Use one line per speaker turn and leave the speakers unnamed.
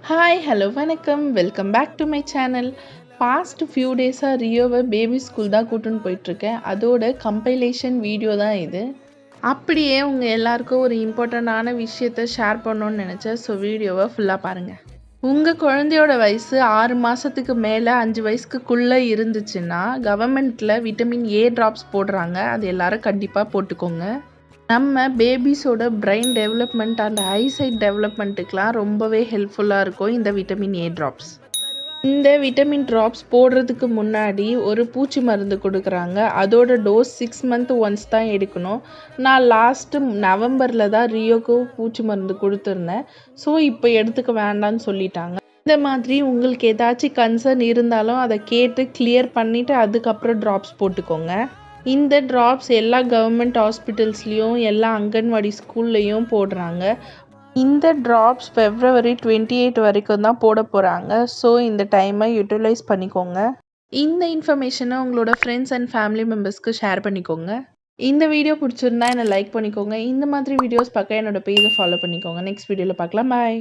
Hi hello வணக்கம் welcome back to my channel. Past few டேஸாக ரியோவை பேபி ஸ்கூல் தான் கூட்டின்னு போயிட்டுருக்கேன். அதோட கம்பைலேஷன் வீடியோ தான் இது. அப்படியே உங்கள் எல்லாருக்கும் ஒரு இம்பார்ட்டண்ட்டான விஷயத்த ஷேர் பண்ணணுன்னு நினச்சேன். ஸோ வீடியோவை ஃபுல்லாக பாருங்கள். உங்கள் குழந்தையோட வயசு 6 மாதத்துக்கு மேலே 5 வயசுக்குள்ளே இருந்துச்சுன்னா கவர்மெண்ட்டில் விட்டமின் ஏ ட்ராப்ஸ் போடுறாங்க. அது எல்லாரும் கண்டிப்பாக போட்டுக்கோங்க. நம்ம பேபிஸோட பிரெயின் டெவலப்மெண்ட் அண்ட் ஐசைட் டெவலப்மெண்ட்டுக்கெலாம் ரொம்பவே ஹெல்ப்ஃபுல்லாக இருக்கும் இந்த விட்டமின் ஏ ட்ராப்ஸ். இந்த விட்டமின் ட்ராப்ஸ் போடுறதுக்கு முன்னாடி ஒரு பூச்சி மருந்து கொடுக்குறாங்க. அதோட டோஸ் 6 மந்த் ஒன்ஸ் தான் எடுக்கணும். நான் லாஸ்ட்டு நவம்பரில் தான் ரியோக்கு பூச்சி மருந்து கொடுத்துருந்தேன். ஸோ இப்போ எடுத்துக்க வேண்டான்னு சொல்லிட்டாங்க. இந்த மாதிரி உங்களுக்கு ஏதாச்சும் கன்சர்ன் இருந்தாலும் அதை கேட்டு கிளியர் பண்ணிவிட்டு அதுக்கப்புறம் ட்ராப்ஸ் போட்டுக்கோங்க. இந்த ட்ராப்ஸ் எல்லா கவர்மெண்ட் ஹாஸ்பிட்டல்ஸ்லேயும் எல்லா அங்கன்வாடி ஸ்கூல்லையும் போடுறாங்க. இந்த ட்ராப்ஸ் February 28 வரைக்கும் தான் போட போகிறாங்க. ஸோ இந்த டைமை யூட்டிலைஸ் பண்ணிக்கோங்க. இந்த இன்ஃபர்மேஷனை உங்களோட ஃப்ரெண்ட்ஸ் அண்ட் ஃபேமிலி மெம்பர்ஸ்க்கு ஷேர் பண்ணிக்கோங்க. இந்த வீடியோ பிடிச்சிருந்தா என்னை லைக் பண்ணிக்கோங்க. இந்த மாதிரி வீடியோஸ் பார்க்க என்னோட பேஜை ஃபாலோ பண்ணிக்கோங்க. நெக்ஸ்ட் வீடியோவில் பார்க்கலாம். பாய்.